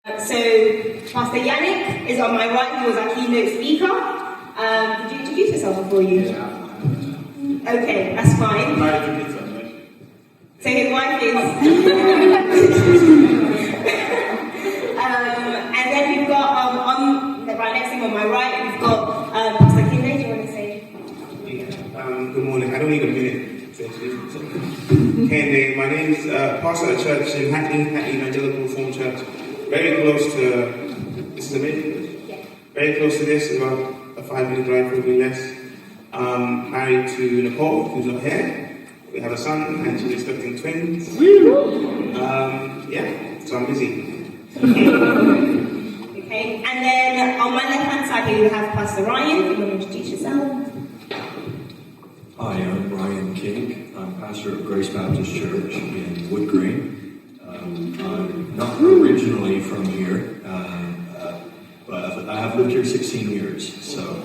So Pastor Yannick is on my right, he was our keynote speaker. Did you introduce yourself before you? Yeah. Okay, that's fine. So his wife is... and then we've got, on the right next to him on my right, we've got Pastor Kinde. Do you want to say? Good morning. I don't need a minute to introduce myself. Kinde, my name's pastor at a church in Hackney Evangelical Reformed Church. Very close to, this is amazing. Yeah. Very close to this, about a 5-minute drive, probably less. Married to Nicole, who's not here. We have a son, and she's expecting twins. Yeah, so I'm busy. Okay, and then on my left-hand side here you have Pastor Ryan. If you want to introduce yourself. Hi, I'm Ryan King. I'm pastor of Grace Baptist Church in Wood Green. I'm not originally from here, but I have lived here 16 years, so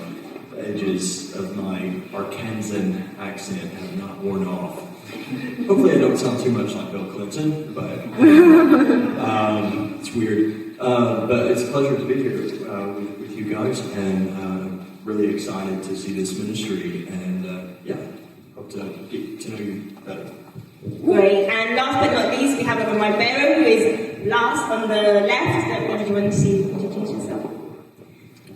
the edges of my Arkansan accent have not worn off. Hopefully I don't sound too much like Bill Clinton, but it's weird. But it's a pleasure to be here with you guys, and really excited to see this ministry, and hope to get to know you better. Great, and last but not least, we have my Ribeiro, who is last on the left. What did you want to see? Introduce yourself.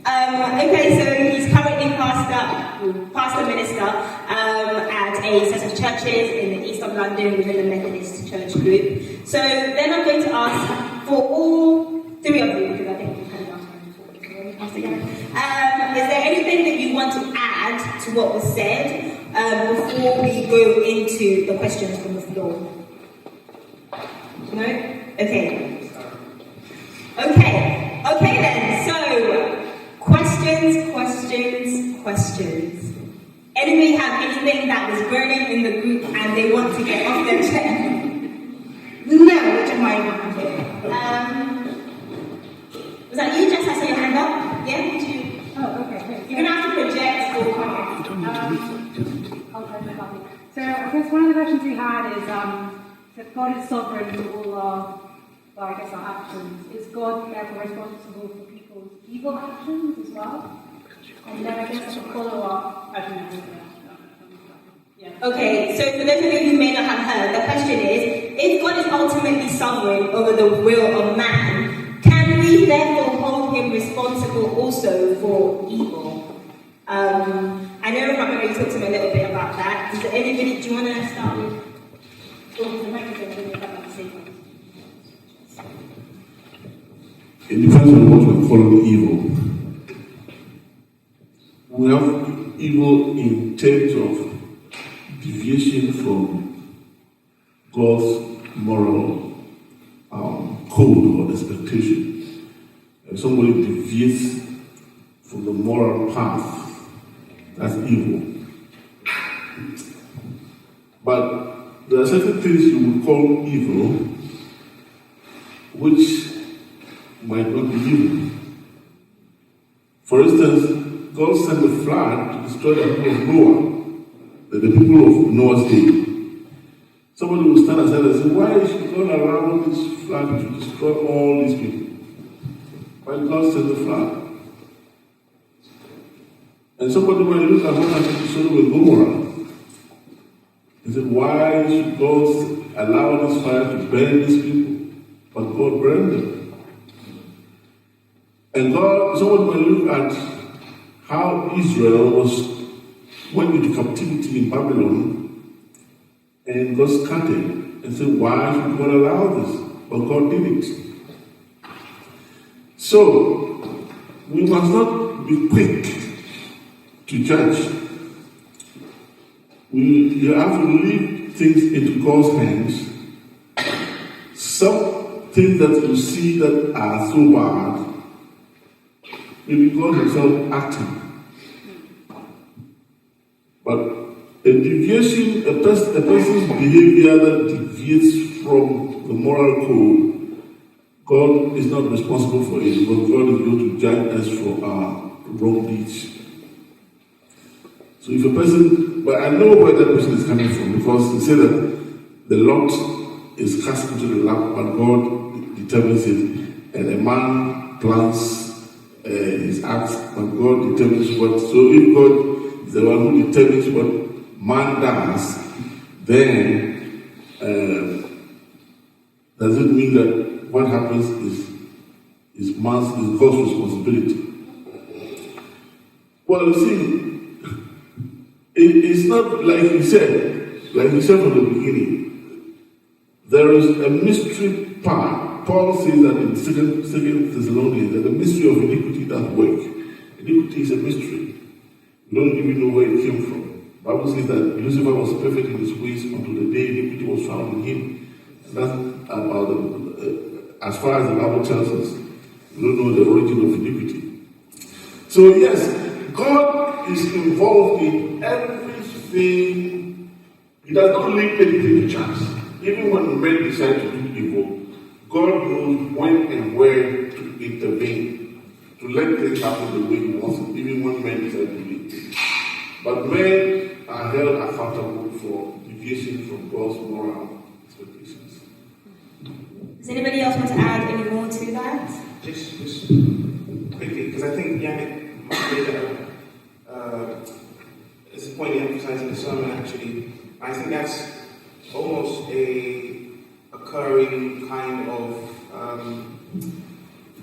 Okay, so he's currently pastor minister at a set of churches in the east of London within the Methodist Church group. So then I'm going to ask for all three of you, because I think we've had enough time before, Pastor Yannick. Is there anything that you want to add to what was said before we go into the questions from the floor? No? Okay. Okay then, so questions. Anybody have anything that was burning in the group and they want to get off their chest? No, which am I? Okay. Was that you, Jess? I saw your hand up. Yeah, did you? Oh, okay. You're gonna have to project or So I guess one of the questions we had is that God is sovereign in all our actions. Is God therefore responsible for people's evil actions as well? And then I guess a follow-up. I don't know. Yeah. Okay, so for those of you who may not have heard, the question is, if God is ultimately sovereign over the will of man, can we therefore hold him responsible also for evil? I know Robert already talked to me a little bit about that. Does anybody, do you want to start with? Oh, the microphone, about the same one. It depends on what we call evil. We have evil in terms of deviation from God's moral code or expectation. If somebody deviates from the moral path, that's evil. But there are certain things you would call evil which might not be evil. For instance, God sent the flood to destroy the people of Noah, the people of Noah's day. Somebody will stand aside and say, why should God allow this flood to destroy all these people? Why God sent the flood? And somebody might look at what happened to Sodom and Gomorrah and say, why should God allow this fire to burn these people? But God burned them. And somebody might look at how Israel went into captivity in Babylon and got scattered and say, why should God allow this? But God did it. So, we must not be quick to judge. You have to leave things into God's hands. Some things that you see that are so bad, maybe God himself acting. But a deviation, a person's behavior that deviates from the moral code, God is not responsible for it, but God is going to judge us for our wrong deeds. So if a person, but I know where that person is coming from, because he said that the lot is cast into the lap, but God determines it. and a man plans his acts, but God determines what. So if God is the one who determines what man does, then does it mean that what happens is God's responsibility? Well, you see, it's not like he said from the beginning. There is a mystery part. Paul says that in 2 Thessalonians that the mystery of iniquity does work. Iniquity is a mystery. We don't even know where it came from. The Bible says that Lucifer was perfect in his ways until the day iniquity was found in him. And that's about as far as the Bible tells us. We don't know the origin of iniquity. So yes, God is involved in everything. He does not leave anything to chance. Even when men decide to do evil, God knows when and where to intervene, to let things happen the way He wants it, even when men decide to do it. But men are held accountable for deviation from God's moral expectations. Does anybody else want to add any more to that? Just quickly, because I think Yannick might be there. It's a point he emphasized in the sermon, actually. I think that's almost a occurring kind of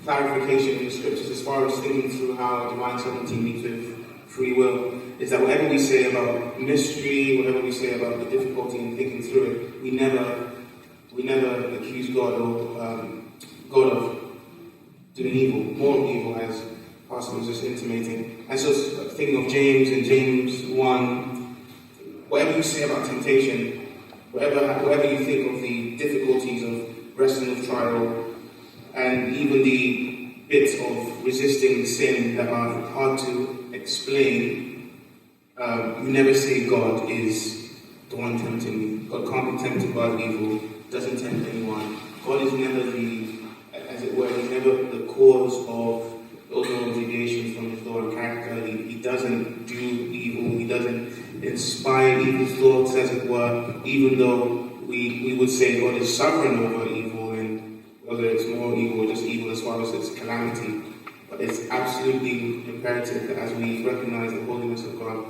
clarification in the scriptures as far as thinking through how divine sovereignty meets with free will. Is that whatever we say about mystery, whatever we say about the difficulty in thinking through it, we never accuse God of doing evil, more evil, as Pastor was just intimating. And so thinking of James in James 1, whatever you say about temptation, whatever you think of the difficulties of wrestling with trial, and even the bits of resisting sin that are hard to explain, you never say God is the one tempting me. God can't be tempted by evil, doesn't tempt anyone. God is never as it were, he's never the cause of those moral deviations from his law and character. He doesn't do evil, he doesn't inspire evil thoughts, as it were, even though we would say God is sovereign over evil, and whether it's more evil or just evil as far as its calamity. But it's absolutely imperative that as we recognize the holiness of God,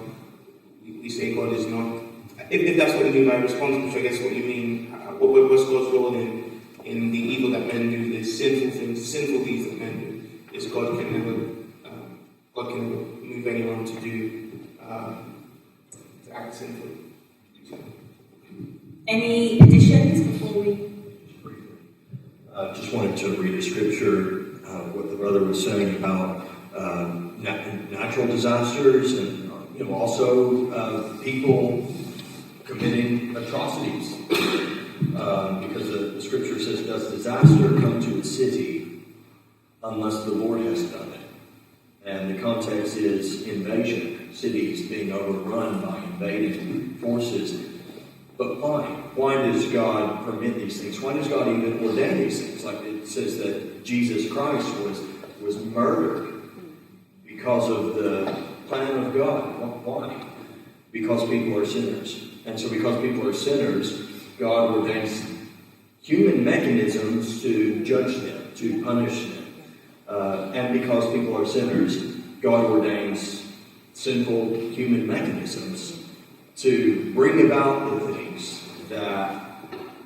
we say God is not, if that's what you mean by response, which I guess what you mean, what's God's role in the evil that men do, the sinful deeds that men do, is God can never move anyone to act sinfully. Any additions before we? Just wanted to read a scripture, what the brother was saying about natural disasters and also people committing atrocities. Because the scripture says, does disaster come to a city unless the Lord has done it? And the context is invasion, cities being overrun by invading forces. But why? Why does God permit these things? Why does God even ordain these things? Like it says that Jesus Christ was murdered because of the plan of God. Why? Because people are sinners. And so because people are sinners, God ordains human mechanisms to judge them, to punish them. And because people are sinners, God ordains sinful human mechanisms to bring about the things that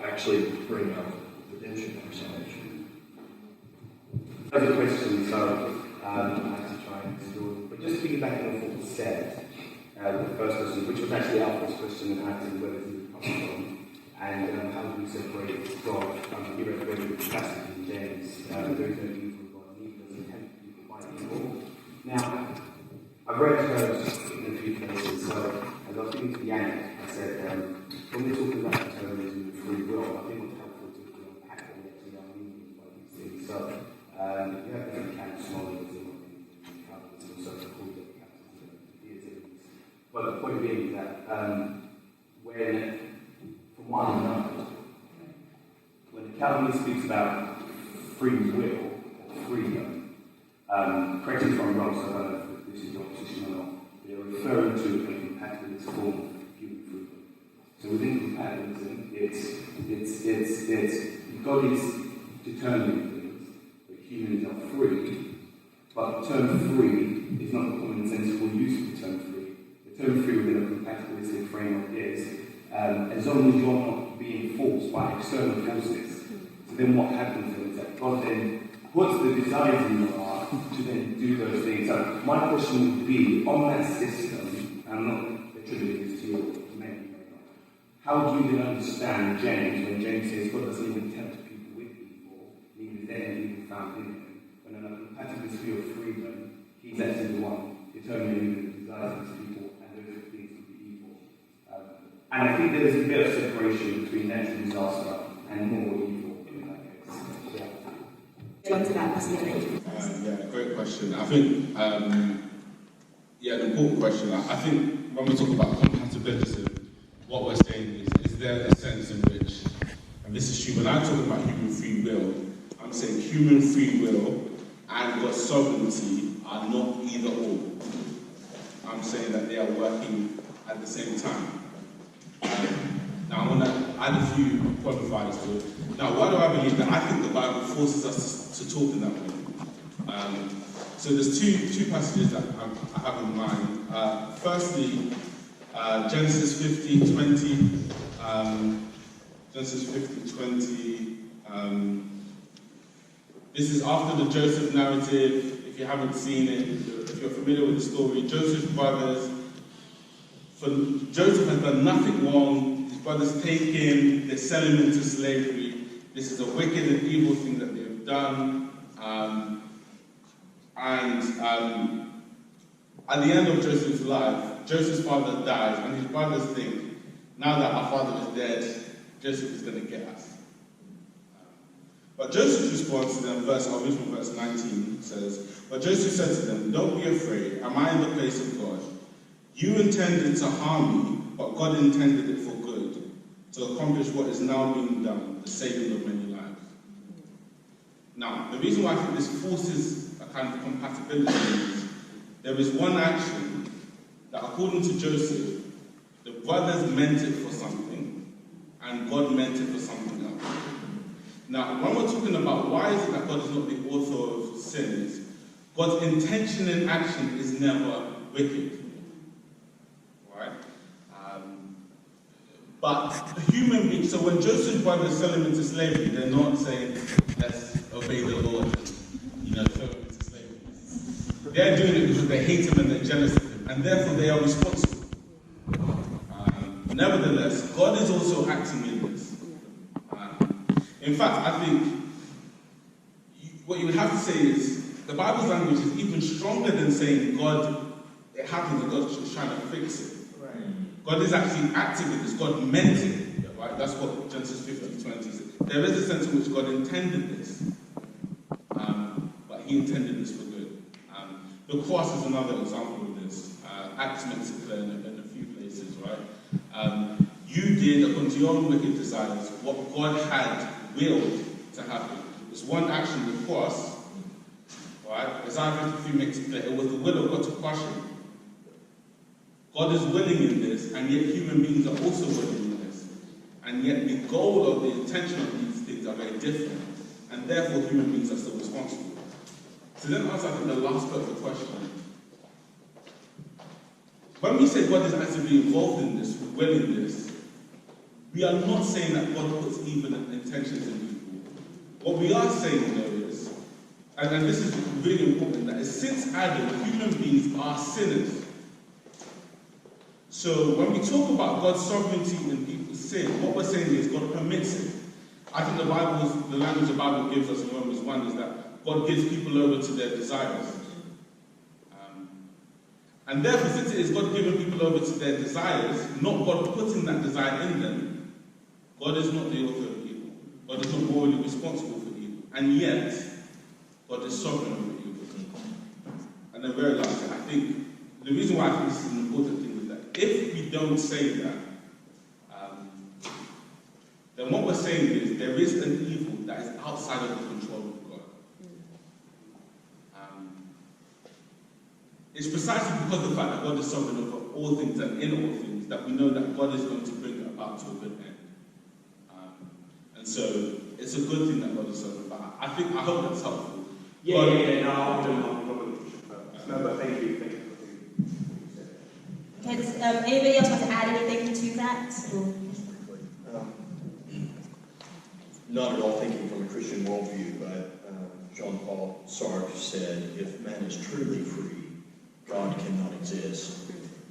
actually bring about redemption or salvation. Another question, so I have to try and do, but just piggybacking on what was said, the first question, which was actually our first question, and how to whether to come from, and how do we separate God from the irreverent capacity in James? There is no evil God, neither does he tempt you to fight evil. Now, I've read those in a few places, so as I was speaking to Yannick, I said, when we're talking about determinism and free will, I think it's helpful to unpack what we actually are meaning by these things. So, you have different camps, Smollett, and Calvinism, so called the capitalism, but the point being is that when, from what I know, when the Calvinist speaks about free will or freedom, correct me if I'm wrong, so I don't know if this is your position or not, they're referring to a compatibilist form of human freedom. So within compatibilism, it's God is determining things, but But the term free is not the commonsensical use of the term free. The term free within a compatibilistic framework is as long as you're not being forced by external forces. So then what happens is that God then puts the desires in your heart to then do those things. So my question would be, on that system, and I'm not attributing this to you, maybe, how do you then understand James when James says God doesn't even tempt people with evil, neither is there any evil found in him? When in a compatibilist view of freedom, he's actually the one determining the desires of his people, and those things could be evil. And I think there's a bit of separation between natural disaster and moral evil in that case. Yeah. Onto that, that's the thing. Yeah, great question. I think, an important question. I think when we talk about compatibility, what we're saying is there a sense in which, and this is true, when I talk about human free will, I'm saying human free will and God's sovereignty are not either or. I'm saying that they are working at the same time. Now I want to add a few qualifiers to it. Now, why do I believe that? I think the Bible forces us to talk in that way. So there's two passages that I have in mind. Firstly, Genesis 50:20. Genesis 50:20. This is after the Joseph narrative. If you haven't seen it, if you're familiar with the story, Joseph's brothers. Joseph has done nothing wrong. His brothers take him. They sell him into slavery. This is a wicked and evil thing that they have done. At the end of Joseph's life, Joseph's father dies, and his brothers think, now that our father is dead, Joseph is going to get us. But Joseph's response to them, original verse 19 says, but Joseph said to them, don't be afraid, am I in the place of God? You intended to harm me, but God intended it for good, to accomplish what is now being done, the saving of many lives. Now, the reason why I think this forces a kind of compatibility is there is one action that, according to Joseph, the brothers meant it for something, and God meant it for something else. Now, when we're talking about why is it that God is not the author of sins, God's intention in action is never wicked. Right? But human beings, so when Joseph's brothers sell him into slavery, they're not saying, let's obey the Lord, throw him into slavery. They're doing it because they hate him and they're jealous of him, and therefore they are responsible. Nevertheless, God is also acting in this. In fact, I think what you would have to say is the Bible's language is even stronger than saying God, it happens and God's just trying to fix it. Right. God is actually acting in this. God meant it. Right? That's what Genesis 50:20 says. There is a sense in which God intended this, but He intended this for good. The cross is another example of this. Acts makes it clear in a few places, right? You did, according to your own wicked desires, what God had willed to happen. It's one action, the cross, right? Isaiah 53 makes it clear. It was the will of God to crush him. God is willing in this, and yet human beings are also willing in this. And yet the goal of the intention of these things are very different. And therefore human beings are still responsible. So then answer, I think, the last part of the question. When we say God is actively involved in this, willing this, we are not saying that God puts evil intentions in people. What we are saying, though, is, and this is really important, that since Adam, human beings are sinners. So when we talk about God's sovereignty in people's sin, what we're saying is God permits it. I think the language the Bible gives us in Romans 1 is that God gives people over to their desires. And therefore, since it is God giving people over to their desires, not God putting that desire in them, God is not the author of evil. God is not morally responsible for evil. And yet, God is sovereign over evil. And then very lastly, I think, the reason why I think this is an important thing is that if we don't say that, then what we're saying is there is an evil that is outside of the control of God. It's precisely because of the fact that God is sovereign over all things and in all things that we know that God is going to bring it about to a good end. And so it's a good thing that God is sovereign. But I hope that's helpful. Yeah, no, I'm probably No, but thank you for Okay, does anybody else want to add anything to that? Not at all thinking from a Christian worldview, but Jean-Paul Sartre said, if man is truly free, God cannot exist.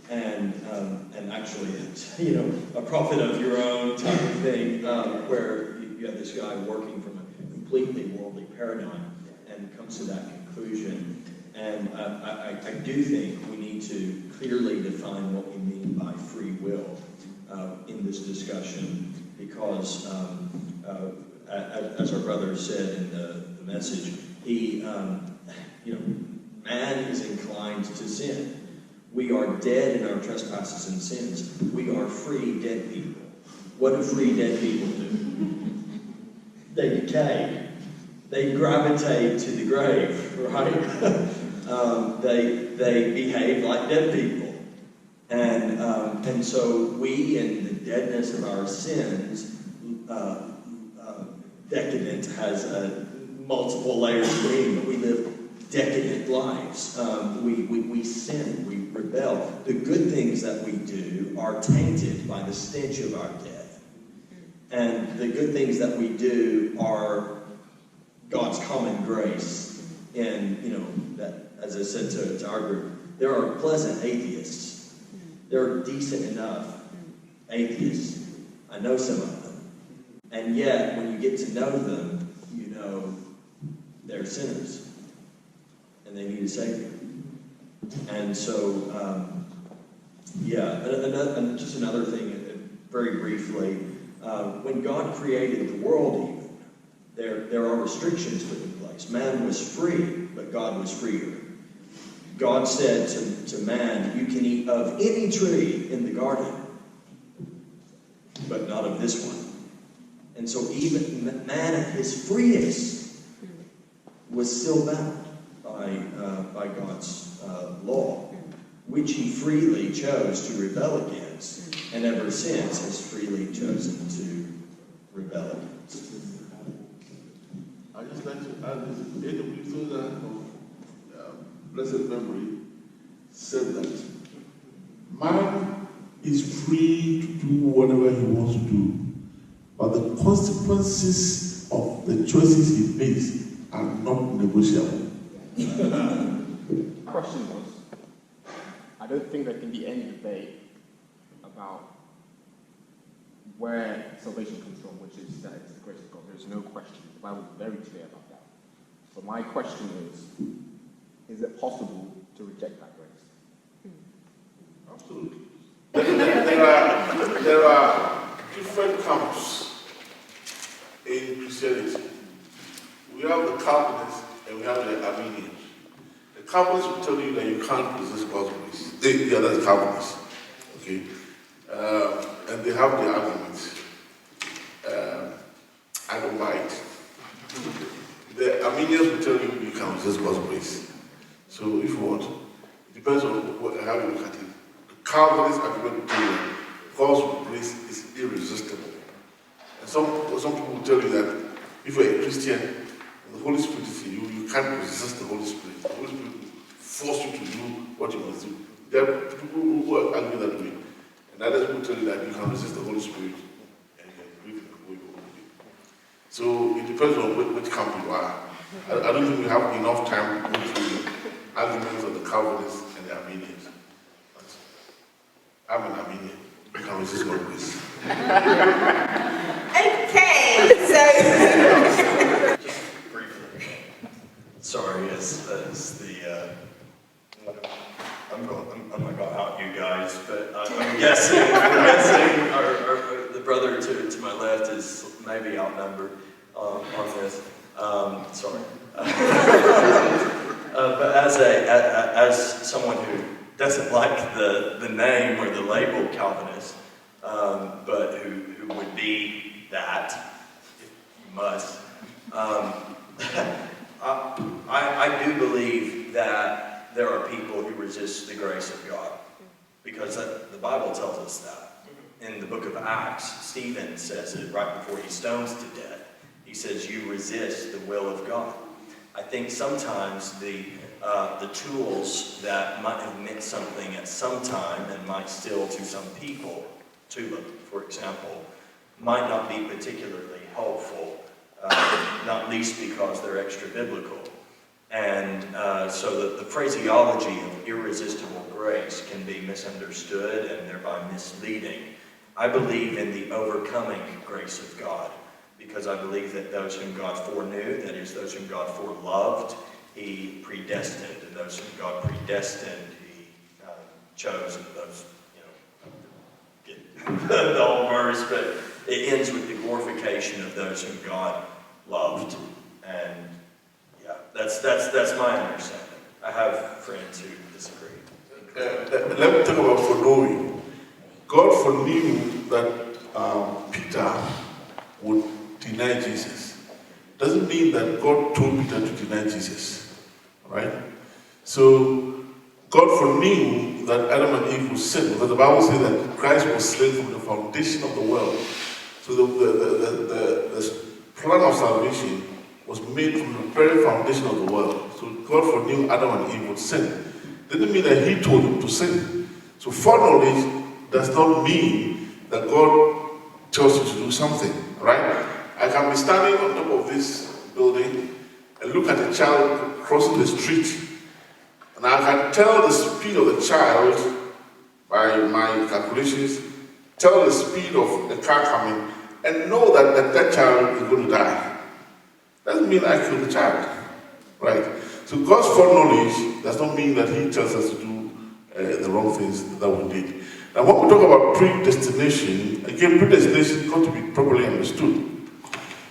And actually, it's, a prophet of your own type of thing, where you have this guy working from a completely worldly paradigm and comes to that conclusion. And I do think we need to clearly define what we mean by free will in this discussion, because as our brother said in the message, man is inclined to sin. We are dead in our trespasses and sins. We are free dead people. What do free dead people do? They decay. They gravitate to the grave, right? They behave like dead people. And so we, in the deadness of our sins, decadent has multiple layers of meaning, but we live decadent lives. We sin, we rebel. The good things that we do are tainted by the stench of our death. And the good things that we do are God's common grace. And, that, as I said to our group, there are pleasant atheists. There are decent enough atheists. I know some of them. And yet, when you get to know them, they're sinners. And they need a Savior. And so, and just another thing, very briefly, when God created the world even, there are restrictions put in place. Man was free, but God was freer. God said to man, you can eat of any tree in the garden, but not of this one. And so even man at his freest was still bound by God's law, which he freely chose to rebel against, and ever since has freely chosen to rebel against. I just like to add this. A.W. Tozer of blessed memory said that man is free to do whatever he wants to do, but the consequences of the choices he makes are not negotiable. The question was, I don't think there can be any debate about where salvation comes from, which is that it's the grace of God. There's no question. The Bible is very clear about that. But my question is it possible to reject that grace? Absolutely. There are different camps in Christianity. We have the Calvinists and we have the Arminians. The Calvinists will tell you that you can't resist God's grace. The other is Calvinists. Okay? And they have the arguments. I don't buy it. The Arminians will tell you you can resist God's grace. So if you want, it depends on how you look at it. The Calvinist argument will tell you God's grace is irresistible. And some people will tell you that if you're a Christian, the Holy Spirit is in you, you can't resist the Holy Spirit. The Holy Spirit will force you to do what you must do. There are people who argue that way. And others will tell you that you can resist the Holy Spirit and you can believe in the way you want to be. So it depends on which camp you are. I don't think we have enough time to go through the arguments of the Calvinists and the Armenians. But I'm an Armenian. You can resist God's grace. Okay, so... Sorry, as the I'm not going to out you guys, but I'm guessing the brother to my left is maybe outnumbered on this. Sorry, but as someone who doesn't like the name or the label Calvinist, but who would be that if you must. I do believe that there are people who resist the grace of God, because the Bible tells us that. In the book of Acts, Stephen says it right before he stones to death. He says, you resist the will of God. I think sometimes the tools that might have meant something at some time and might still to some people, tuba, for example, might not be particularly helpful, not least because they're extra biblical. And so the phraseology of irresistible grace can be misunderstood and thereby misleading. I believe in the overcoming grace of God, because I believe that those whom God foreknew, that is, those whom God foreloved, He predestined, and those whom God predestined, He chose. And those, get the whole verse, but it ends with the glorification of those whom God loved. And yeah, that's my understanding. I have friends who disagree. Let me talk about foreknowing. God foreknew that Peter would deny Jesus. Doesn't mean that God told Peter to deny Jesus, right? So God foreknew that Adam and Eve would sin, because the Bible says that Christ was slain from the foundation of the world. So the plan of salvation was made from the very foundation of the world. So God foreknew Adam and Eve would sin. Didn't mean that He told them to sin. So foreknowledge does not mean that God tells you to do something, right? I can be standing on top of this building and look at a child crossing the street, and I can tell the speed of the child by my calculations, tell the speed of the car coming, and know that child is going to die. Doesn't mean I killed the child, right? So God's foreknowledge does not mean that He tells us to do the wrong things that we did. Now, when we talk about predestination, again, predestination got to be properly understood.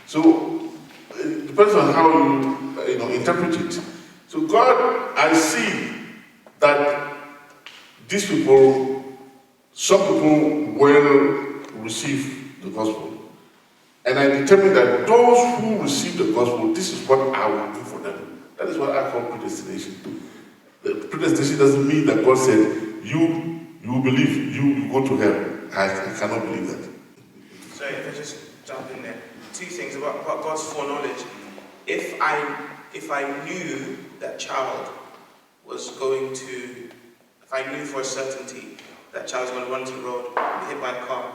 So it depends on how you interpret it. So God, I see that these people, some people will receive the gospel. And I determine that those who receive the gospel, this is what I will do for them. That is what I call predestination. The predestination doesn't mean that God said, you believe, you go to hell. I cannot believe that. Sorry, if I just jump in there. Two things about God's foreknowledge. If I knew that child was going to, if I knew for a certainty that child was going to run to the road, be hit by a car,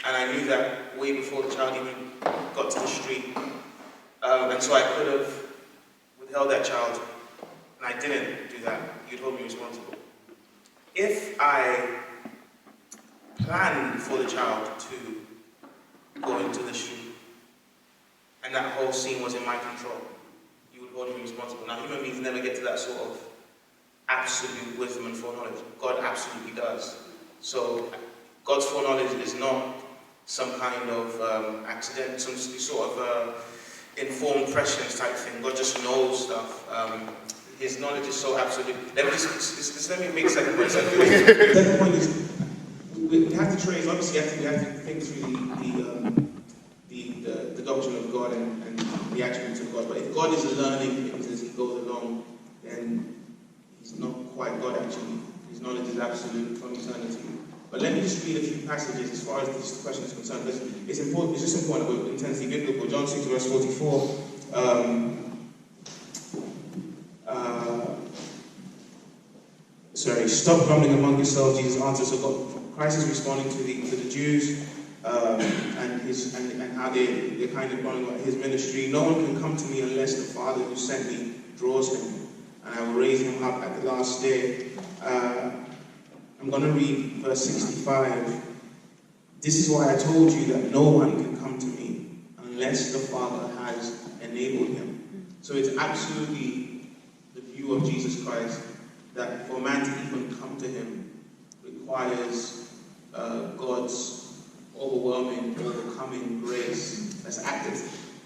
and I knew that way before the child even got to the street, and so I could have withheld that child, and I didn't do that, you'd hold me responsible. If I planned for the child to go into the street, and that whole scene was in my control, you would hold me responsible. Now, human beings never get to that sort of absolute wisdom and foreknowledge. God absolutely does. So, God's foreknowledge is not some kind of accident, some sort of informed prescience type thing. God just knows stuff. His knowledge is so absolute. Let me make a second point. Second point is, we have to trace, obviously we have to think through the doctrine of God and the attributes of God. But if God is learning things as He goes along, then He's not quite God actually. His knowledge is absolute from eternity. But let me just read a few passages as far as this question is concerned, because it's important. It's just important that we're intensely biblical. John 6 verse 44. Stop grumbling among yourselves, Jesus answered. So God, Christ is responding to the Jews and how they're kind of going about His ministry. No one can come to me unless the Father who sent me draws him, and I will raise him up at the last day. I'm going to read verse 65. This is why I told you that no one can come to me unless the Father has enabled him. So it's absolutely the view of Jesus Christ that for a man to even come to Him requires God's overwhelming, overcoming grace that's active.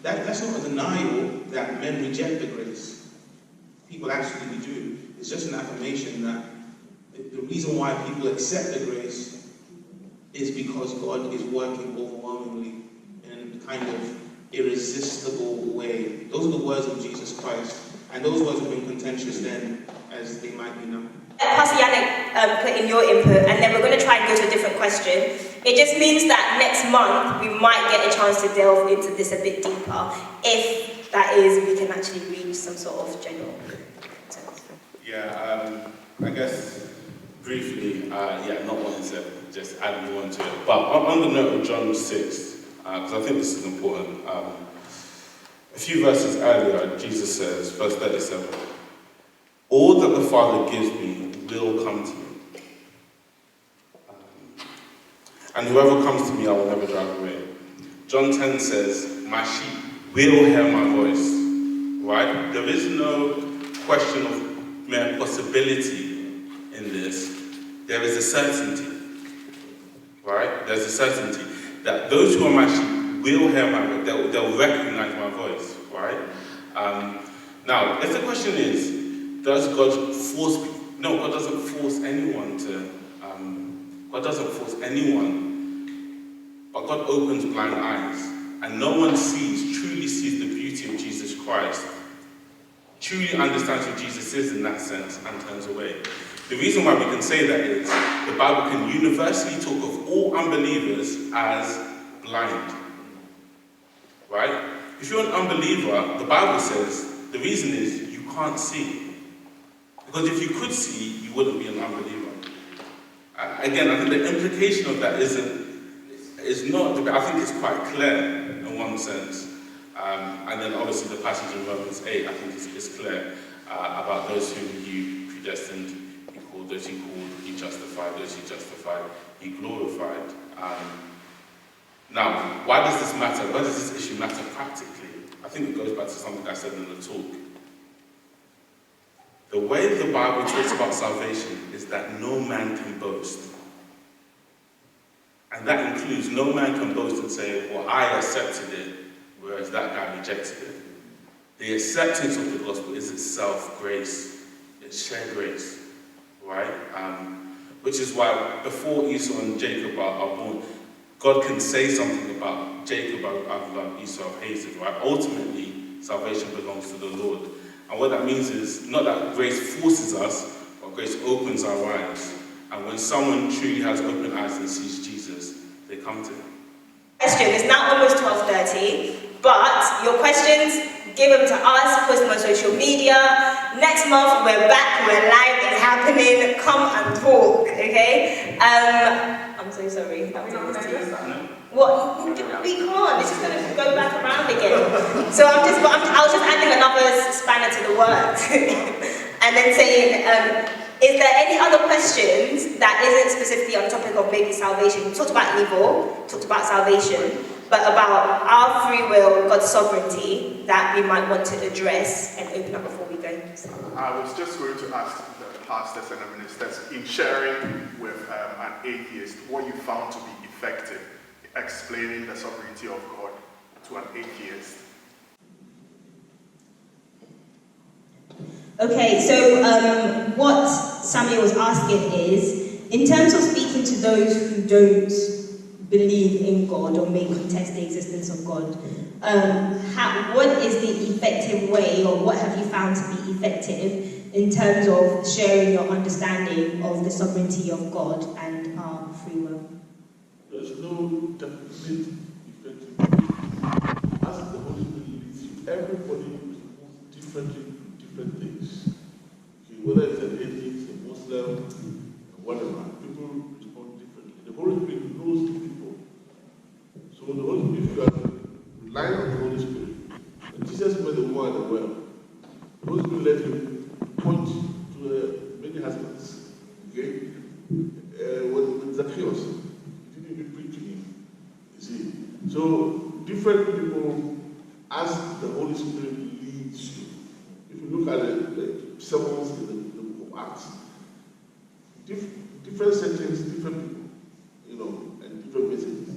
That's not a denial that men reject the grace. People absolutely do. It's just an affirmation that the reason why people accept the grace is because God is working overwhelmingly in a kind of irresistible way. Those are the words of Jesus Christ. And those words have been contentious then as they might be now. Pastor Yannick put in your input, and then we're going to try and go to a different question. It just means that next month we might get a chance to delve into this a bit deeper, if that is, we can actually reach some sort of general sense. Yeah, I guess briefly, not wanting to just add more to it, but on the note of John 6, because I think this is important, a few verses earlier, Jesus says, verse 37, all that the Father gives me will come to me. And whoever comes to me, I will never drive away. John 10 says, my sheep will hear my voice. Right? There is no question of mere possibility in this. There is a certainty. Right? There's a certainty that those who are my sheep will hear my voice. They'll recognize my voice. Right? Now, if the question is, does God force people? No, God doesn't force anyone to. God doesn't force anyone. But God opens blind eyes, and no one truly sees the beauty of Jesus Christ, truly understands who Jesus is in that sense, and turns away. The reason why we can say that is the Bible can universally talk of all unbelievers as blind. Right? If you're an unbeliever, the Bible says the reason is you can't see. Because if you could see, you wouldn't be an unbeliever. Again, I think the implication of that is not, I think it's quite clear in one sense. And then obviously the passage in Romans 8, I think is clear about those whom you predestined, you called, those you called, you justified, those you justified, you glorified. Now, why does this matter? Why does this issue matter practically? I think it goes back to something I said in the talk. The way the Bible talks about salvation is that no man can boast. And that includes no man can boast and say, well, I accepted it, whereas that guy rejected it. The acceptance of the gospel is itself grace. It's sheer grace, right? Which is why before Esau and Jacob are born, God can say something about Jacob, I've loved, Esau, I've hated, right? Ultimately, salvation belongs to the Lord. And what that means is not that grace forces us, but grace opens our eyes. And when someone truly has open eyes and sees Jesus, they come to him. Question, it's now almost 12:30, but your questions, give them to us, post them on social media. Next month, we're back, we're live, it's happening, come and talk, okay? I'm so sorry. What? We can't. It's just going to go back around again. So I was just adding another spanner to the works, and then saying, is there any other questions that isn't specifically on the topic of maybe salvation? We talked about evil, talked about salvation, but about our free will, God's sovereignty, that we might want to address and open up before we go. I was just going to ask the pastors and the ministers, in sharing with an atheist what you found to be effective, explaining the sovereignty of God to an atheist. Okay, so what Samuel was asking is, in terms of speaking to those who don't believe in God or may contest the existence of God, what is the effective way, or what have you found to be effective in terms of sharing your understanding of the sovereignty of God and our free will? There's no definite effective way. As the Holy Spirit leads you, everybody responds differently to different things. Okay, whether it's an atheist, a Muslim, whatever, people respond differently. The Holy Spirit knows the people. So the Holy Spirit, if you are relying on the Holy Spirit, and Jesus made the woman at the well, the Holy Spirit let him point to many husbands. Okay? With Zacchaeus, he didn't even preach to him. You see? So different people, as the Holy Spirit leads you. If you look at the sermons in the book of Acts, different settings, different people, you know, and different messages.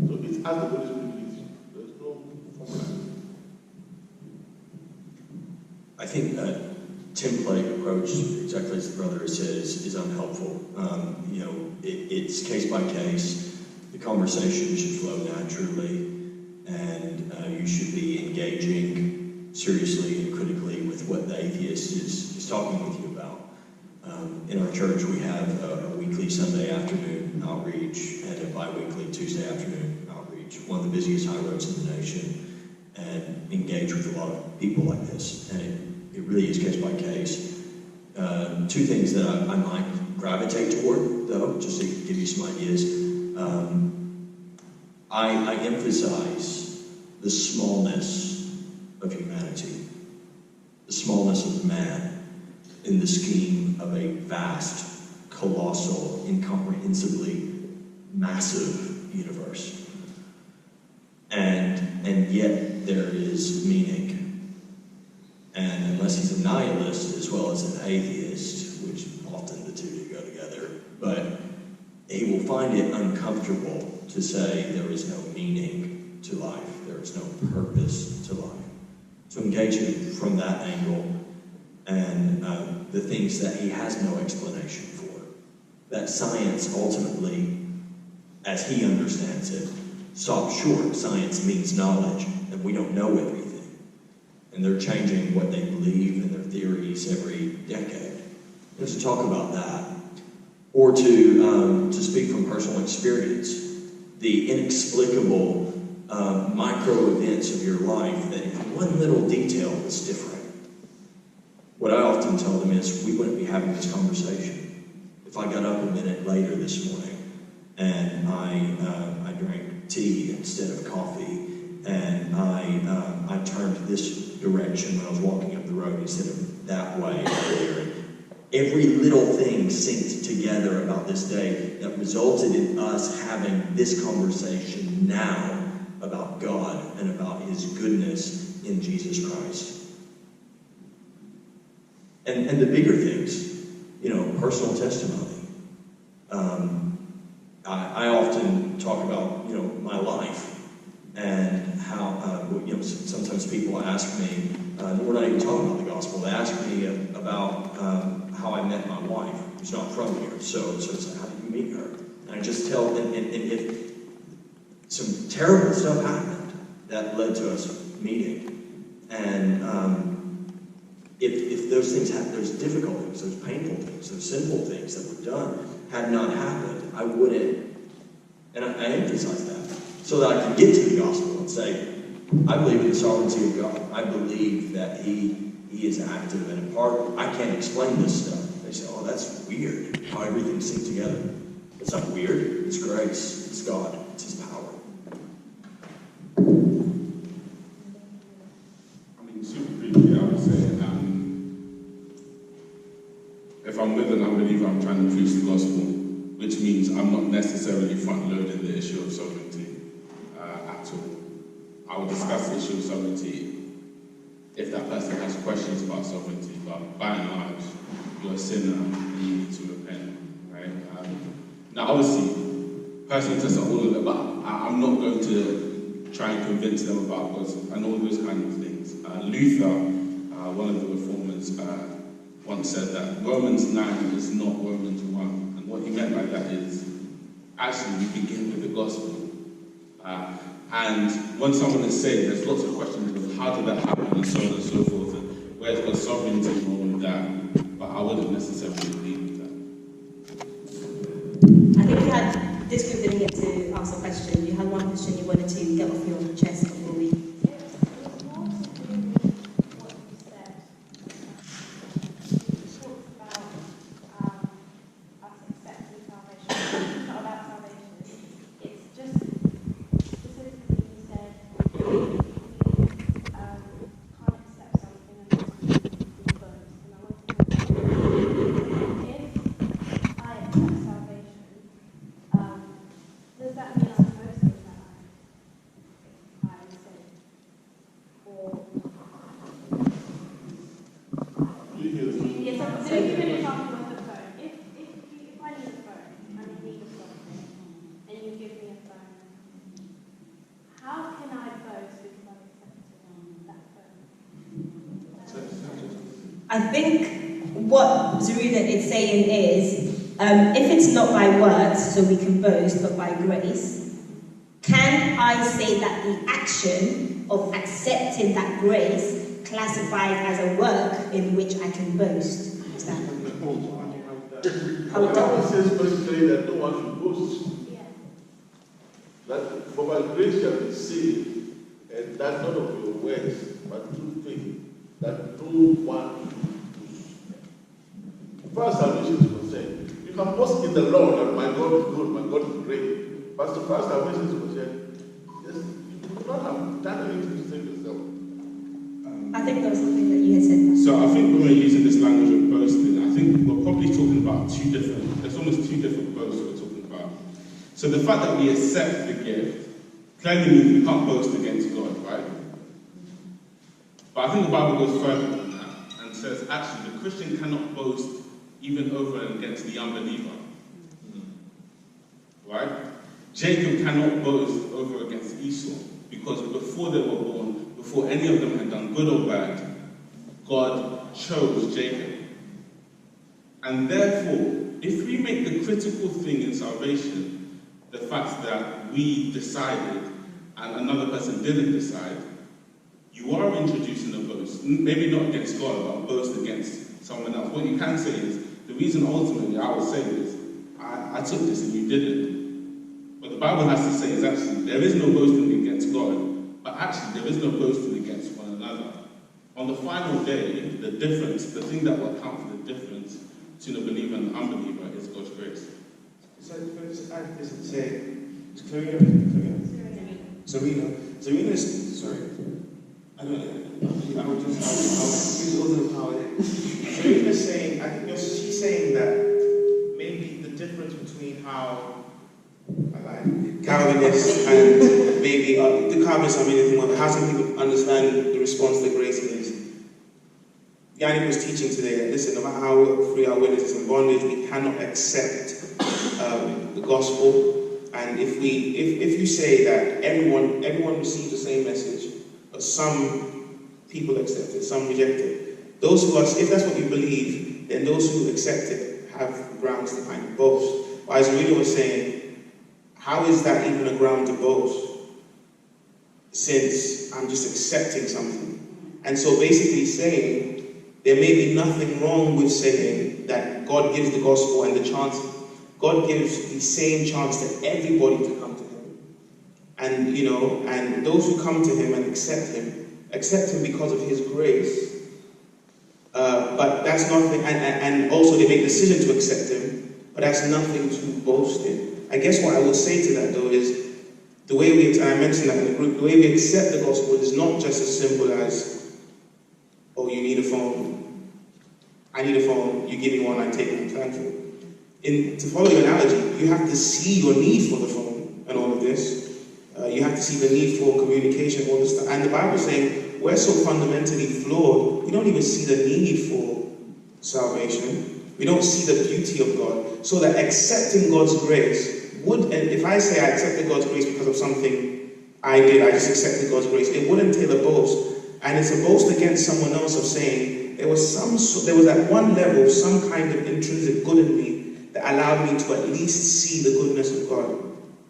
So it's as the Holy Spirit leads you. There's no formula. I think that template approach, exactly as the brother says, is unhelpful. It's case by case. The conversation should flow naturally, and you should be engaging seriously and critically with what the atheist is talking with you about. In our church, we have a weekly Sunday afternoon outreach and a bi-weekly Tuesday afternoon outreach, one of the busiest high roads in the nation, and engage with a lot of people like this. And it really is case by case. Two things that I might gravitate toward, though, just to give you some ideas. I emphasize the smallness of humanity, the smallness of man in the scheme of a vast, colossal, incomprehensibly massive universe. And yet there is meaning. And unless he's a nihilist as well as an atheist, which often the two do go together, but he will find it uncomfortable to say there is no meaning to life, there is no purpose to life. So engage him from that angle, and the things that he has no explanation for. That science ultimately, as he understands it, stops short. Science means knowledge, and we don't know everything. And they're changing what they believe and their theories every decade. Just to talk about that, or to speak from personal experience, the inexplicable micro events of your life that if one little detail is different. What I often tell them is, we wouldn't be having this conversation if I got up a minute later this morning and I drank tea instead of coffee, and I turned this direction when I was walking up the road instead of that way earlier. Every little thing synced together about this day that resulted in us having this conversation now about God and about His goodness in Jesus Christ. And the bigger things, personal testimony. I often talk about, my life and how, sometimes people ask me, we're not even talking about the gospel, they ask me about how I met my wife, who's not from here. So it's like, how did you meet her? And I just tell, and if some terrible stuff happened that led to us meeting, and if those things happen, those difficult things, those painful things, those sinful things that were done had not happened, I wouldn't, and I emphasize that, so that I can get to the gospel and say, I believe in the sovereignty of God. I believe that He is active and a part. I can't explain this stuff. They say, oh, that's weird, how everything synced together. It's not weird, it's grace, it's God, it's His power. Super briefly, I would say, if I'm with an unbeliever, I'm trying to preach the gospel, which means I'm not necessarily front-loading the issue of sovereignty at all. I will discuss the issue of sovereignty if that person has questions about sovereignty, but by and large, you're a sinner and you need to repent, right? Now, obviously, personal tests are all of that, but I'm not going to try and convince them about God and all those kind of things. Luther, one of the reformers, once said that Romans 9 is not Romans 1. And what he meant by that is, actually, we begin with the gospel. And when someone is saved, there's lots of questions of how did that happen and so on and so forth, and where's God's sovereignty and all of that. But I wouldn't necessarily agree with that. I think you had this group didn't get to ask a question. You had one question you wanted to get off your chest before we. I think what Zeruda is saying is, if it's not by works, so we can boast, but by grace, can I say that the action of accepting that grace classifies as a work in which I can boast? Is that? The Bible says very clearly that no one should boast. That for by grace you have been saved, and that not of your works, but through faith, that no one should boast. As far as salvation is concerned, you can boast in the Lord that my God is good, my God is great. But as far as salvation is concerned, yes, you do not have done anything to save yourself. I think there was something that you had said. So I think when we're using this language of boasting, I think we're probably talking about there's almost two different boasts we're talking about. So the fact that we accept the gift clearly means we can't boast against God, right? But I think the Bible goes further than that and says actually the Christian cannot boast even over and against the unbeliever. Right? Jacob cannot boast over against Esau because before they were born, before any of them had done good or bad, God chose Jacob. And therefore, if we make the critical thing in salvation the fact that we decided and another person didn't decide, you are introducing a boast. Maybe not against God, but a boast against someone else. What you can say is, the reason ultimately I would say is, I took this and you didn't. What the Bible has to say is actually, there is no boasting against God, but actually there is no boasting against one another. On the final day, the difference, the thing that will account for the difference between a believer and an unbeliever is God's grace. So, just add this and say, it's Clarina. Zarina is, sorry. I would use all the power there. Zarina's saying, I think she's saying that maybe the difference between how Calvinists and maybe the Calvinists are meaning more, how some people understand the response to grace is. Yannick was teaching today that listen, no matter how free our will is in bondage, we cannot accept the gospel. And if you say that everyone receives the same message, but some people accept it, some reject it. Those who are, if that's what you believe, then those who accept it have grounds to kind of boast. But as Rita was saying, how is that even a ground to boast? Since I'm just accepting something. And so basically saying, there may be nothing wrong with saying that God gives the gospel and the chance. God gives the same chance to everybody to come to Him. And, and those who come to Him and accept Him because of His grace. But that's nothing, and also they make the decision to accept Him, but that's nothing to boast in. I guess what I would say to that though is, the way I mentioned that in the group, the way we accept the gospel is not just as simple as, oh, you need a phone. I need a phone, you give me one, I take it, I'm thankful. To follow your analogy, you have to see your need for the phone and all of this. You have to see the need for communication, all this stuff. And the Bible is saying we're so fundamentally flawed, we don't even see the need for salvation. We don't see the beauty of God. So that accepting God's grace and if I say I accepted God's grace because of something I did, I just accepted God's grace, it would entail a boast. And it's a boast against someone else of saying there was at one level some kind of intrinsic good in me that allowed me to at least see the goodness of God,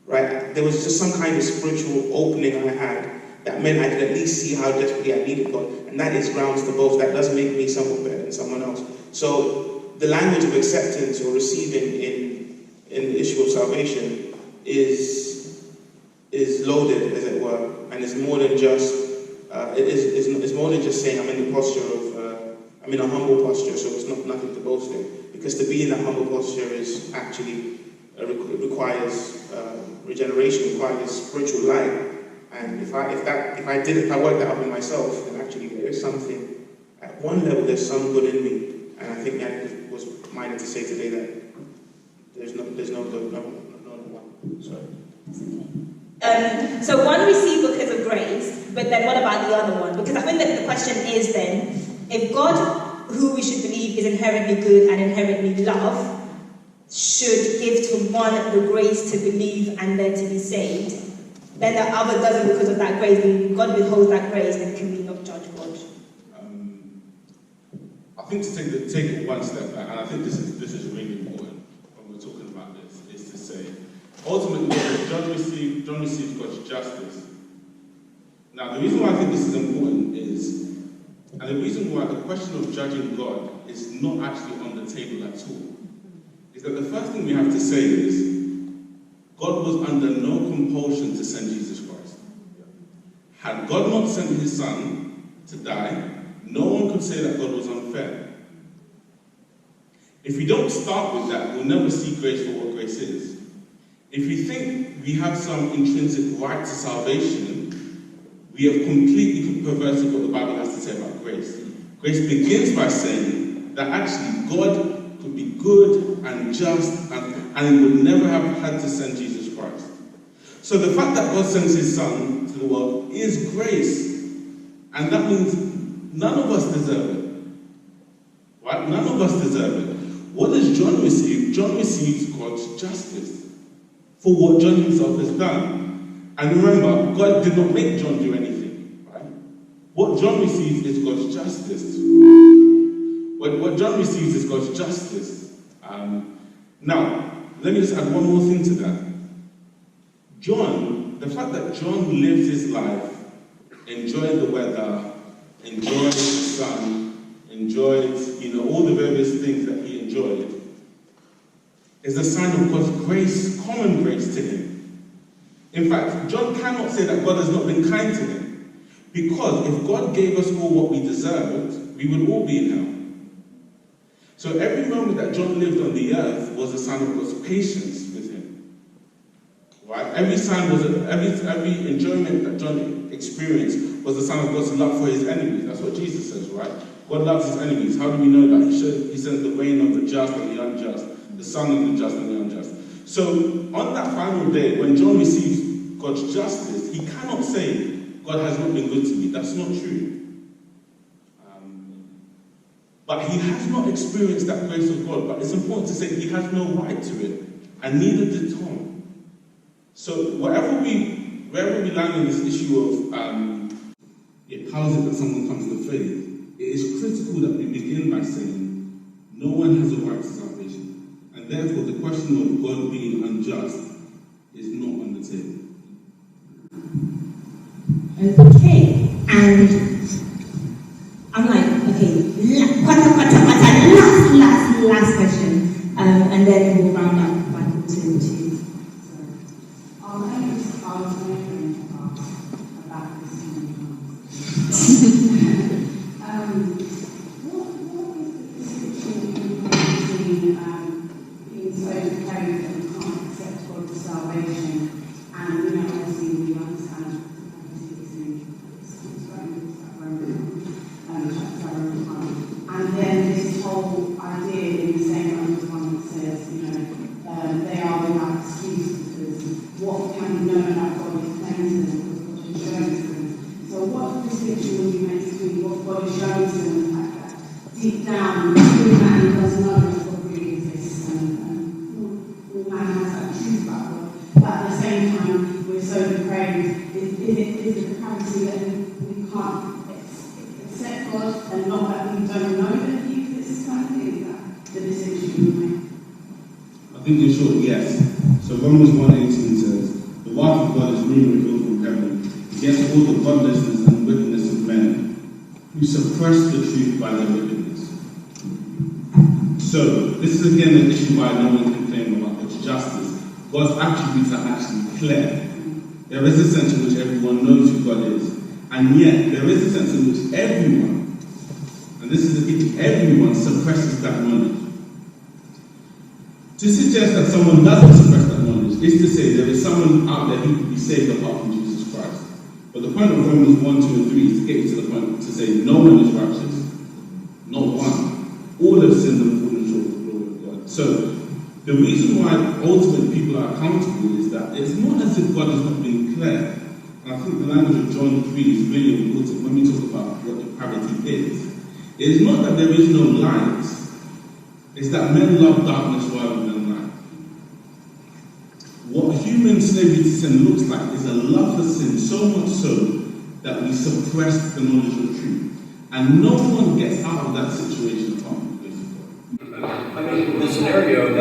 right? There was just some kind of spiritual opening I had that meant I could at least see how desperately I needed God, and that is grounds to boast. That doesn't make me somewhat better than someone else. So the language of acceptance or receiving in the issue of salvation is loaded, as it were, and it's more than just it's more than just saying I'm in the posture of I'm in a humble posture, so it's nothing to boast in. Because to be in that humble posture is actually requires regeneration, requires spiritual life. And if I work that up in myself, then actually there is something at one level. There's some good in me, and I think that was minded to say today that there's no good, no one. Sorry. So one received because of grace, but then what about the other one? Because I think that the question is then, if God, who we should believe is inherently good and inherently love, should give to one the grace to believe and then to be saved, then the other doesn't because of that grace, and God withholds that grace, then can we not judge God? I think to take it one step back, and I think this is really important when we're talking about this, is to say, ultimately, John received God's justice. Now, the reason why I think this is important is, and the reason why the question of judging God is not actually on the table at all. is that the first thing we have to say is God was under no compulsion to send Jesus Christ. Had God not sent his son to die, no one could say that God was unfair. If we don't start with that, we'll never see grace for what grace is. If we think we have some intrinsic right to salvation, we have completely perverted what the Bible has to say about grace. Grace begins by saying that actually God could be good and just and he would never have had to send Jesus Christ. So the fact that God sends his son to the world is grace. And that means none of us deserve it. Right? None of us deserve it. What does John receive? John receives God's justice for what John himself has done. And remember, God did not make John do anything. Right? What John receives is God's justice. What John receives is God's justice. Now, let me just add one more thing to that. John, the fact that John lives his life, enjoyed the weather, enjoyed the sun, enjoyed, all the various things that he enjoyed, is a sign of God's grace, common grace to him. In fact, John cannot say that God has not been kind to him, because if God gave us all what we deserved, we would all be in hell. So every moment that John lived on the earth was a sign of God's patience with him. Right? Every enjoyment that John experienced was a sign of God's love for his enemies. That's what Jesus says, right? God loves his enemies. How do we know that? He sends the rain on the just and the unjust, the sun on the just and the unjust. So on that final day, when John receives God's justice, he cannot say, God has not been good to me. That's not true. But he has not experienced that grace of God. But it's important to say he has no right to it. And neither did Tom. So wherever we land on this issue of how is it that someone comes to faith, it is critical that we begin by saying no one has a right to salvation. And therefore the question of God being unjust is not on the table. Okay, and I'm like, okay, last question, and then we'll round up by two. I was wondering about this what is the distinction between being so depraved that you can't accept God's salvation, and obviously we understand and then this whole idea in the same one that says, they are without excuse because what can be known about God is plain to them because God is shown to them. So what distinction would you make between what God is showing to them and the fact that deep down, every man does know that God really exists and all man has that truth about God. But at the same time, we're so depraved. Is the depravity that we can't accept God and not that we don't know that He exists, kind of thing? Is that the distinction we make? I think in short, yes. So Romans 1:18 says, the wrath of God is being revealed from heaven against all the godlessness and wickedness of men who suppress the truth by their wickedness. So this is again an issue why no one can claim about God's justice. God's attributes are actually clear. There is a sense in which everyone knows who God is. And yet, there is a sense in which everyone, and this is the key, everyone suppresses that knowledge. To suggest that someone doesn't suppress that knowledge is to say there is someone out there who could be saved apart from Jesus Christ. But the point of Romans 1, 2, and 3 is to get you to the point to say no one is righteous. Not one. All have sinned and fallen short of the glory of God. So, the reason why ultimately people are accountable is that it's not as if God has not been clear. And I think the language of John 3 is really important when we talk about what depravity is. It is not that there is no light, it's that men love darkness rather than light. What human slavery to sin looks like is a love for sin, so much so that we suppress the knowledge of truth. And no one gets out of that situation apart from the grace of God. I mean, the scenario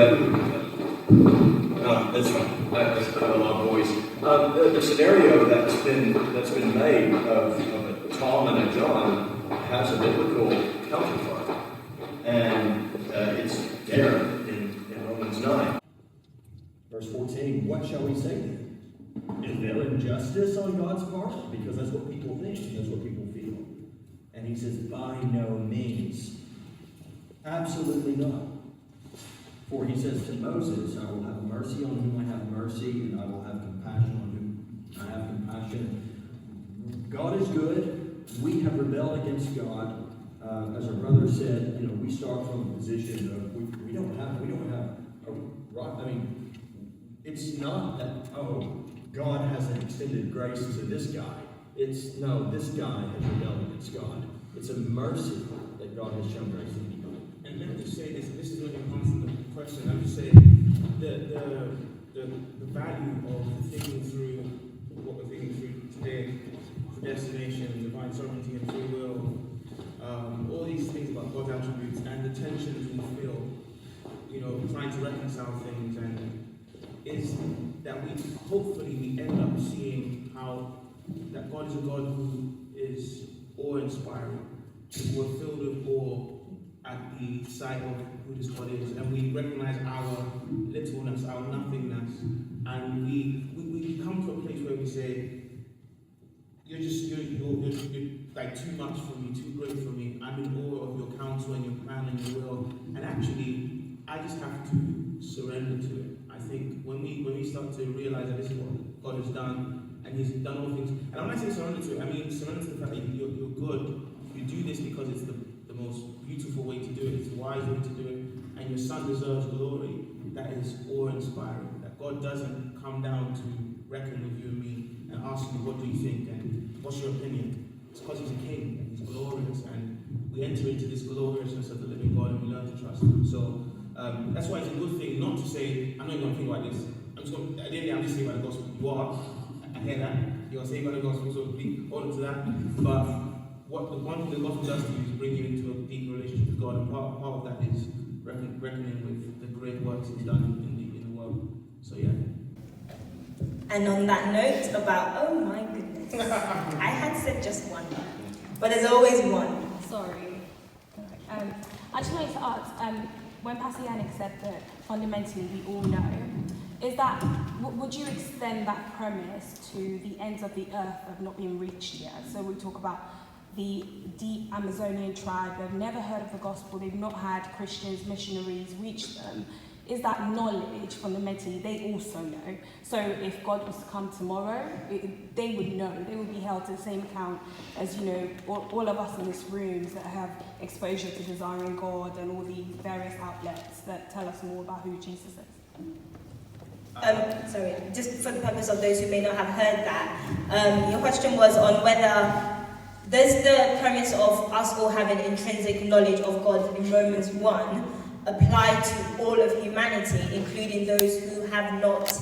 that's fine. I have a long voice. The scenario that's been made of Tom and a John has a biblical counterpart, and it's there in Romans justice on God's part, because that's what people think, that's what people feel. And he says, by no means. Absolutely not. For he says to Moses, I will have mercy on whom I have mercy, and I will have compassion on whom I have compassion. God is good. We have rebelled against God. As our brother said, we start from a position of we don't have a right. I mean, it's not that God hasn't extended grace to this guy. It's no, this guy has rebelled against God. It's a mercy that God has shown grace to anybody. And let me just say this is when it comes to the question, I'm just saying the value of thinking through what we're thinking through today, predestination, divine sovereignty and free will, all these things about God's attributes and the tensions we feel, trying to reconcile things, and is that we end up seeing how that God is a God who is awe-inspiring. We're filled with awe at the sight of who this God is, and we recognize our littleness, our nothingness, and we come to a place where we say, you're like too much for me, too great for me. I'm in awe of your counsel and your plan and your will, and actually, I just have to surrender to it. I think when we start to realize that this is what God has done, and He's done all things, and when I say surrender to it, I mean surrender to the fact that you're good. You do this because it's the most beautiful way to do it. It's the wise way to do it, and your Son deserves glory. That is awe-inspiring. That God doesn't come down to reckon with you and me and ask you, what do you think and what's your opinion? It's because He's a King and He's glorious, and we enter into this gloriousness of the living God and we learn to trust Him. So that's why it's a good thing not to say, I'm not going to think like this. At the end of the day, I'm just saying about the gospel. You are. I hear that. You are saying about the gospel, so please hold on to that. But what the one thing the gospel does to you is bring you into a deep relationship with God, and part of that is reckoning with the great works He's done in the world. So yeah. And on that note about, oh my goodness, I had said just one, but there's always one. Sorry. I just wanted to ask, when Pastor Yannick said that fundamentally we all know, is that, would you extend that premise to the ends of the earth have not been reached yet? So we talk about the deep Amazonian tribe, they've never heard of the gospel, they've not had Christians, missionaries reach them. Is that knowledge fundamentally, they also know? So if God was to come tomorrow, they would know, they would be held to the same account as, all of us in this room that have exposure to desiring God and all these various outlets that tell us more about who Jesus is. Sorry, just for the purpose of those who may not have heard that, your question was on whether does the premise of us all having intrinsic knowledge of God in Romans 1 apply to all of humanity, including those who have not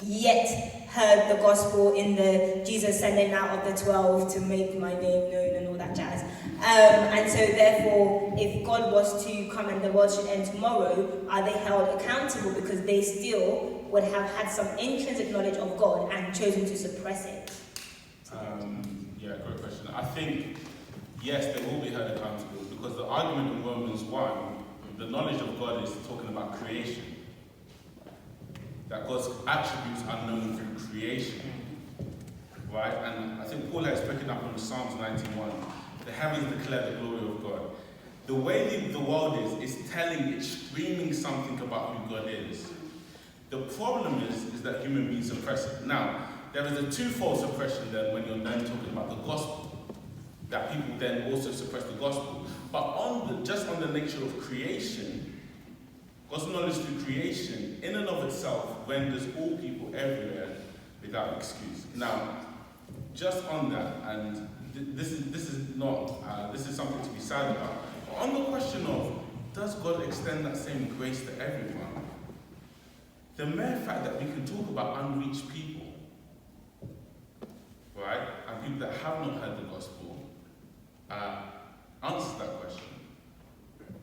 yet heard the gospel in the Jesus sending out of the 12 to make my name known and all that jazz. And so therefore, if God was to come and the world should end tomorrow, are they held accountable because they still would have had some intrinsic knowledge of God and chosen to suppress it? Yeah, great question. I think, yes, they will be held accountable because the argument in Romans 1, the knowledge of God is talking about creation. That God's attributes are known through creation. Right? And I think Paul is picking up on Psalms 91. The heavens declare the glory of God. The way the world is telling, it's screaming something about who God is. The problem is that human beings suppress it. Now, there is a twofold suppression then when you're then talking about the gospel. That people then also suppress the gospel. But just on the nature of creation, God's knowledge through creation, in and of itself, renders all people everywhere without excuse. Now, just on that, and this is something to be sad about. But on the question of, does God extend that same grace to everyone? The mere fact that we can talk about unreached people, right, and people that have not heard the gospel, answers that question.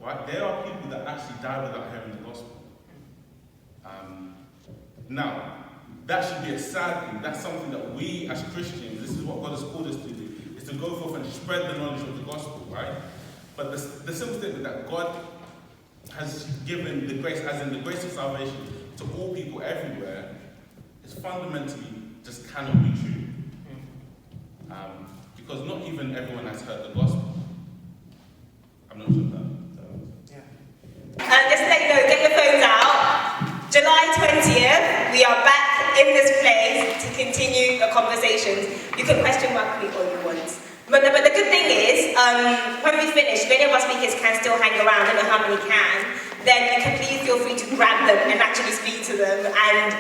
Right? There are people that actually die without hearing the gospel. Now, that should be a sad thing. That's something that we as Christians, this is what God has called us to do, is to go forth and spread the knowledge of the gospel, right? But the simple statement that God has given the grace, as in the grace of salvation, to all people everywhere, is fundamentally just cannot be true. Because not even everyone has heard the gospel. I'm not sure that. Just to let you know, get your phones out. July 20th, we are back in this place to continue the conversations. You can question mark me all you want. But the good thing is, when we finish, if any of our speakers can still hang around, I don't know how many can, then you can please feel free to grab them and actually speak to them and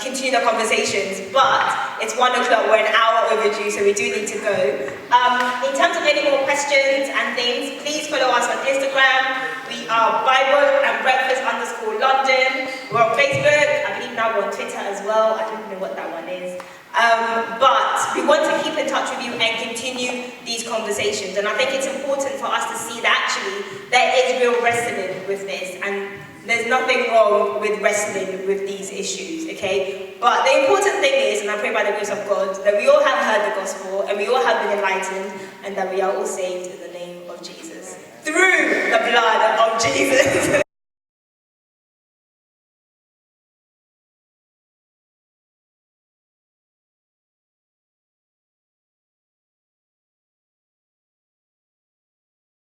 continue the conversations. But it's 1 o'clock, we're an hour overdue, so we do need to go. In terms of any more questions and things, please follow us on Instagram. We are Bible and Breakfast _London. We're on Facebook. I believe now we're on Twitter as well. I don't know what that one is. But we want to keep in touch with you and continue these conversations. And I think it's important for us to see that actually there is real wrestling with this, and there's nothing wrong with wrestling with these issues, okay? But the important thing is, and I pray by the grace of God, that we all have heard the gospel and we all have been enlightened, and that we are all saved in the name of Jesus. Through the blood of Jesus.